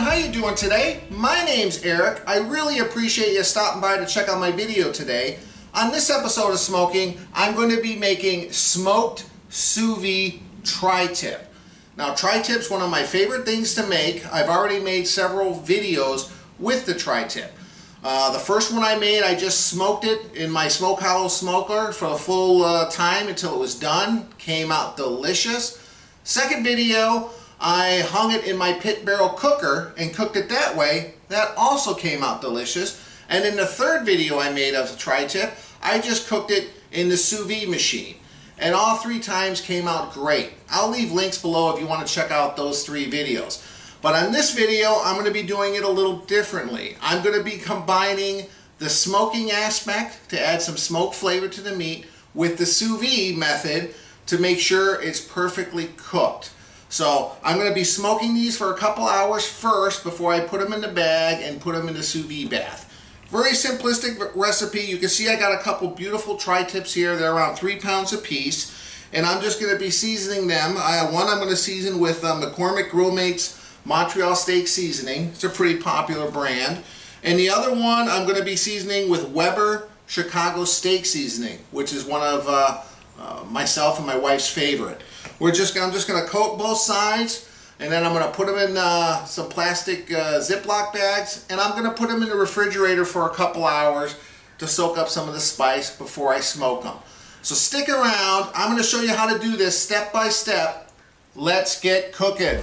how you doing today? My name's Eric. I really appreciate you stopping by to check out my video today. On this episode of Smo'King, I'm going to be making smoked sous vide tri-tip. Now, tri-tip's one of my favorite things to make. I've already made several videos with the tri-tip. The first one I made, I just smoked it in my smoke hollow smoker for a full time until it was done. Came out delicious. Second video, I hung it in my pit barrel cooker and cooked it that way. That also came out delicious. And in the third video I made of the tri-tip, I just cooked it in the sous vide machine. And all three times came out great. I'll leave links below if you want to check out those three videos. But on this video, I'm going to be doing it a little differently. I'm going to be combining the smoking aspect to add some smoke flavor to the meat with the sous vide method to make sure it's perfectly cooked. So I'm going to be smoking these for a couple hours first before I put them in the bag and put them in the sous vide bath. Very simplistic recipe. You can see I got a couple beautiful tri-tips here. They're around 3 pounds a piece. And I'm just going to be seasoning them. One I'm going to season with McCormick Grill Mates Montreal Steak Seasoning. It's a pretty popular brand. And the other one I'm going to be seasoning with Weber Chicago Steak Seasoning, which is one of myself and my wife's favorite. I'm just going to coat both sides, and then I'm going to put them in some plastic Ziploc bags, and I'm going to put them in the refrigerator for a couple hours to soak up some of the spice before I smoke them. So stick around. I'm going to show you how to do this step by step. Let's get cooking.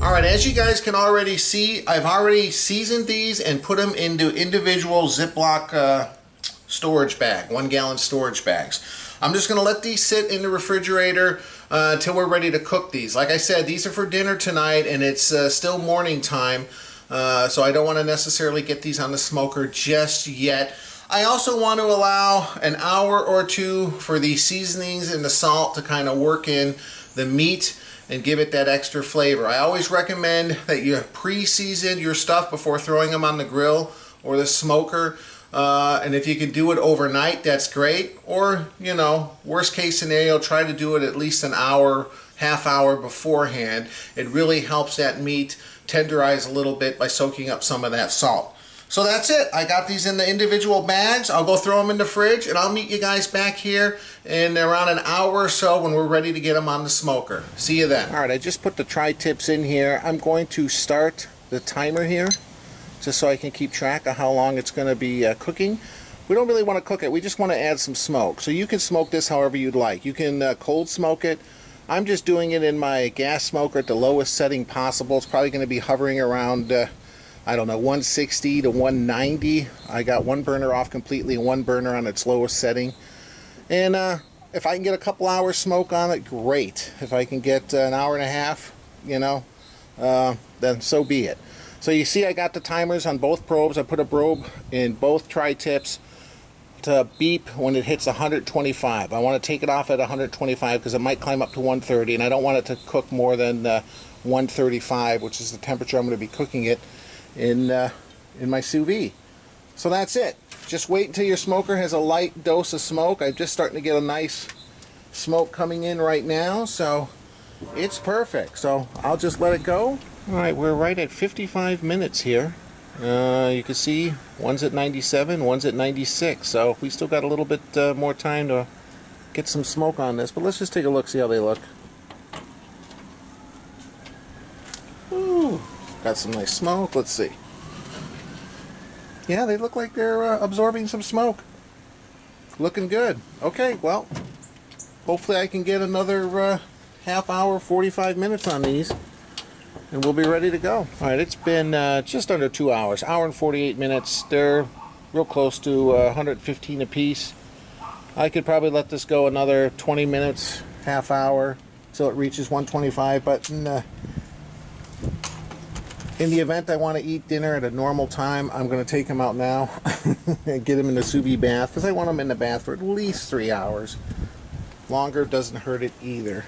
Alright, as you guys can already see, I've already seasoned these and put them into individual Ziploc storage bag, 1 gallon storage bags. I'm just going to let these sit in the refrigerator until we're ready to cook these. Like I said, these are for dinner tonight and it's still morning time, so I don't want to necessarily get these on the smoker just yet. I also want to allow an hour or two for the seasonings and the salt to kind of work in the meat and give it that extra flavor. I always recommend that you pre-season your stuff before throwing them on the grill or the smoker. And if you can do it overnight, that's great. Or, you know, worst case scenario, try to do it at least an hour, half hour beforehand. It really helps that meat tenderize a little bit by soaking up some of that salt. So that's it. I got these in the individual bags. I'll go throw them in the fridge and I'll meet you guys back here in around an hour or so when we're ready to get them on the smoker. See you then. Alright, I just put the tri-tips in here. I'm going to start the timer here just so I can keep track of how long it's going to be cooking. We don't really want to cook it. We just want to add some smoke. So you can smoke this however you'd like. You can cold smoke it. I'm just doing it in my gas smoker at the lowest setting possible. It's probably going to be hovering around I don't know, 160 to 190. I got one burner off completely and one burner on its lowest setting. And if I can get a couple hours smoke on it, great. If I can get an hour and a half, you know, then so be it. So you see I got the timers on both probes. I put a probe in both tri-tips to beep when it hits 125. I want to take it off at 125 because it might climb up to 130, and I don't want it to cook more than 135, which is the temperature I'm going to be cooking it in my sous vide. So that's it. Just wait until your smoker has a light dose of smoke. I'm just starting to get a nice smoke coming in right now, so it's perfect. So I'll just let it go. Alright, we're right at 55 minutes here. You can see one's at 97, one's at 96, so we still got a little bit more time to get some smoke on this, but let's just take a look, see how they look. Ooh. Got some nice smoke. Let's see. Yeah, they look like they're absorbing some smoke. Looking good. Okay, well, hopefully I can get another half hour, 45 minutes on these, and we'll be ready to go. Alright, it's been just under 2 hours. Hour and 48 minutes. They're real close to 115 a piece. I could probably let this go another 20 minutes, half hour, till it reaches 125, but in the event I want to eat dinner at a normal time, I'm going to take them out now and get them in the sous vide bath because I want them in the bath for at least 3 hours. Longer doesn't hurt it either.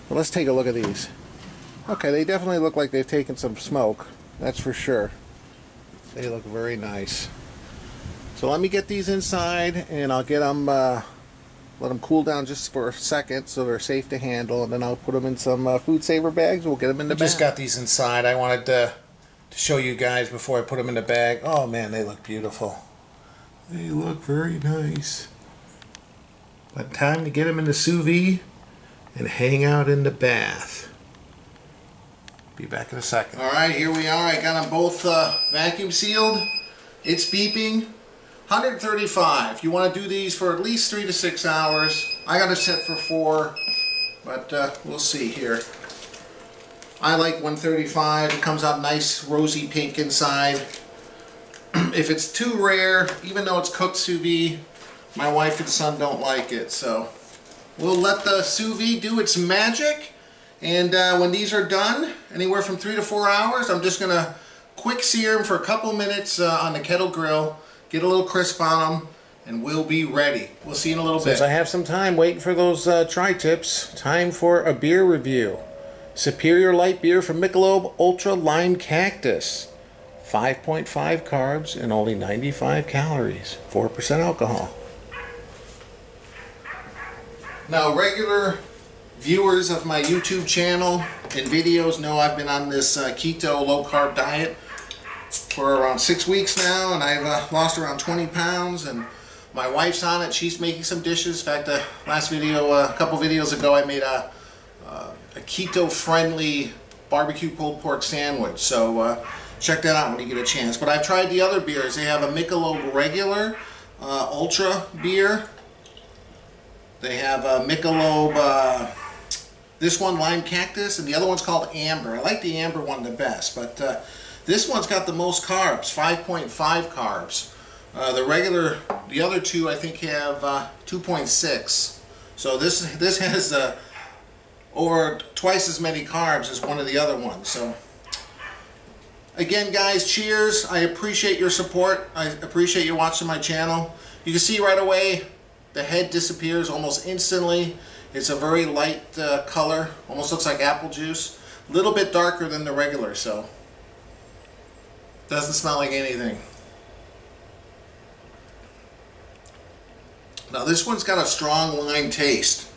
But let's take a look at these. Okay, they definitely look like they've taken some smoke. That's for sure. They look very nice. So let me get these inside, and I'll get them, let them cool down just for a second so they're safe to handle, and then I'll put them in some food saver bags. We'll get them in the bag. Just got these inside. I wanted to show you guys before I put them in the bag. Oh man, they look beautiful. They look very nice. But time to get them in the sous vide and hang out in the bath. Be back in a second. Alright, here we are. I got them both vacuum sealed. It's beeping. 135. You want to do these for at least 3 to 6 hours. I got it set for 4, but we'll see here. I like 135. It comes out nice rosy pink inside. If it's too rare, even though it's cooked sous vide, my wife and son don't like it, so we'll let the sous vide do its magic. And when these are done, anywhere from 3 to 4 hours, I'm just gonna quick sear them for a couple minutes on the kettle grill, get a little crisp on them, and we'll be ready. We'll see you in a little bit. Since I have some time waiting for those tri-tips, time for a beer review. Superior Light Beer from Michelob Ultra Lime Cactus. 5.5 carbs and only 95 calories. 4% alcohol. Now, regular viewers of my YouTube channel and videos know I've been on this keto low-carb diet for around 6 weeks now, and I've lost around 20 pounds, and my wife's on it. She's making some dishes. In fact, last video, a couple videos ago, I made a keto-friendly barbecue pulled pork sandwich, so check that out when you get a chance. But I've tried the other beers. They have a Michelob Regular Ultra beer. They have a Michelob, this one Lime Cactus, and the other one's called Amber. I like the Amber one the best, but this one's got the most carbs, 5.5 carbs. The other two I think have 2.6. So this has over twice as many carbs as one of the other ones. So again, guys, cheers. I appreciate your support. I appreciate you watching my channel. You can see right away the head disappears almost instantly. It's a very light color, almost looks like apple juice. A little bit darker than the regular, so doesn't smell like anything. Now this one's got a strong lime taste,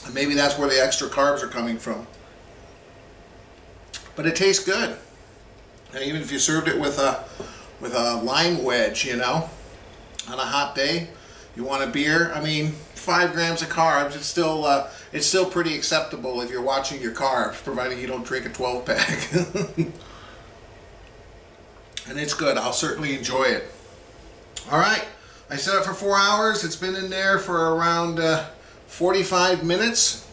and maybe that's where the extra carbs are coming from. But it tastes good. And even if you served it with a lime wedge, you know, on a hot day, you want a beer. I mean, 5 grams of carbs. It's still pretty acceptable if you're watching your carbs, providing you don't drink a 12-pack. And it's good. I'll certainly enjoy it. All right. I set it for 4 hours. It's been in there for around 45 minutes.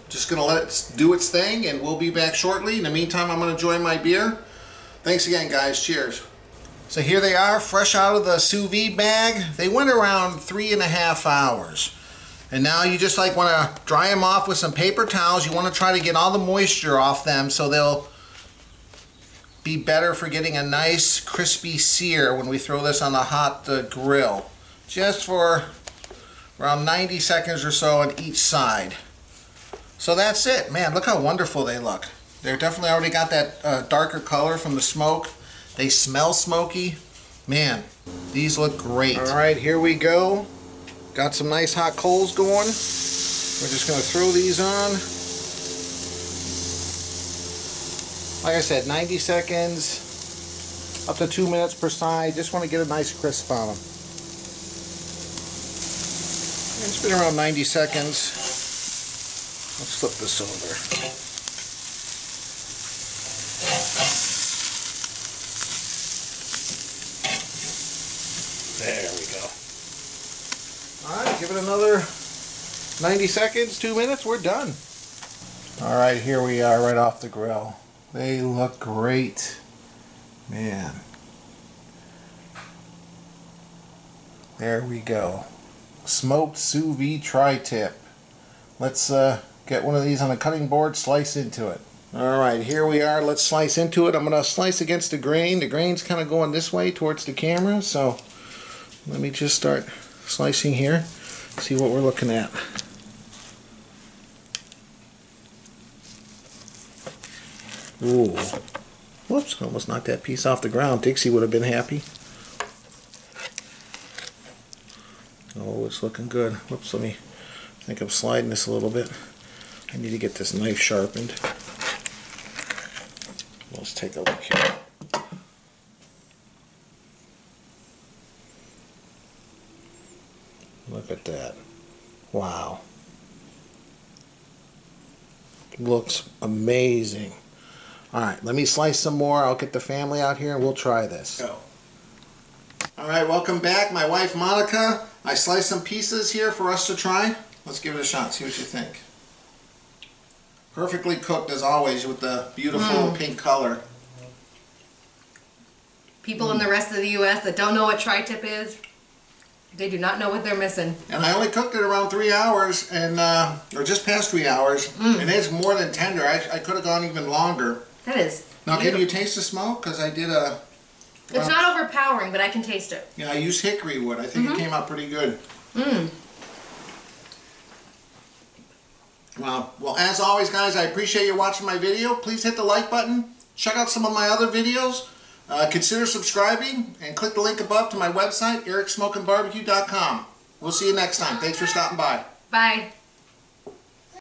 Just going to let it do its thing, and we'll be back shortly. In the meantime, I'm going to enjoy my beer. Thanks again, guys. Cheers. So here they are, fresh out of the sous vide bag. They went around 3.5 hours. And now you just like want to dry them off with some paper towels. You want to try to get all the moisture off them so they'll be better for getting a nice crispy sear when we throw this on the hot grill. Just for around 90 seconds or so on each side. So that's it. Man, look how wonderful they look. They're definitely already got that darker color from the smoke. They smell smoky. Man, these look great. All right, here we go. Got some nice hot coals going. We're just going to throw these on. Like I said, 90 seconds, up to 2 minutes per side. Just want to get a nice crisp on them. It's been around 90 seconds. Let's flip this over. There we go. Alright, give it another 90 seconds, 2 minutes, we're done. Alright, here we are right off the grill. They look great. Man. There we go. Smoked sous vide tri-tip. Let's get one of these on a cutting board, slice into it. Alright, here we are. Let's slice into it. I'm going to slice against the grain. The grain's kind of going this way towards the camera, so let me just start slicing here. See what we're looking at. Ooh. Whoops, almost knocked that piece off the ground. Dixie would have been happy. Oh, it's looking good. Whoops, I think I'm sliding this a little bit. I need to get this knife sharpened. Let's take a look here. Look at that. Wow. Looks amazing. Alright, let me slice some more. I'll get the family out here and we'll try this. Go. Alright, welcome back. My wife Monica. I sliced some pieces here for us to try. Let's give it a shot, see what you think. Perfectly cooked as always with the beautiful pink color. People in the rest of the U.S. that don't know what tri-tip is, they do not know what they're missing. And I only cooked it around 3 hours, and or just past 3 hours, and it's more than tender. I could have gone even longer. That is Now, beautiful. can you taste the smoke? Because I did a... It's not overpowering, but I can taste it. Yeah, I used hickory wood. I think it came out pretty good. Wow. Well, as always, guys, I appreciate you watching my video. Please hit the like button. Check out some of my other videos. Consider subscribing and click the link above to my website, ericsmokingbbq.com. We'll see you next time. Thanks for stopping by. Bye.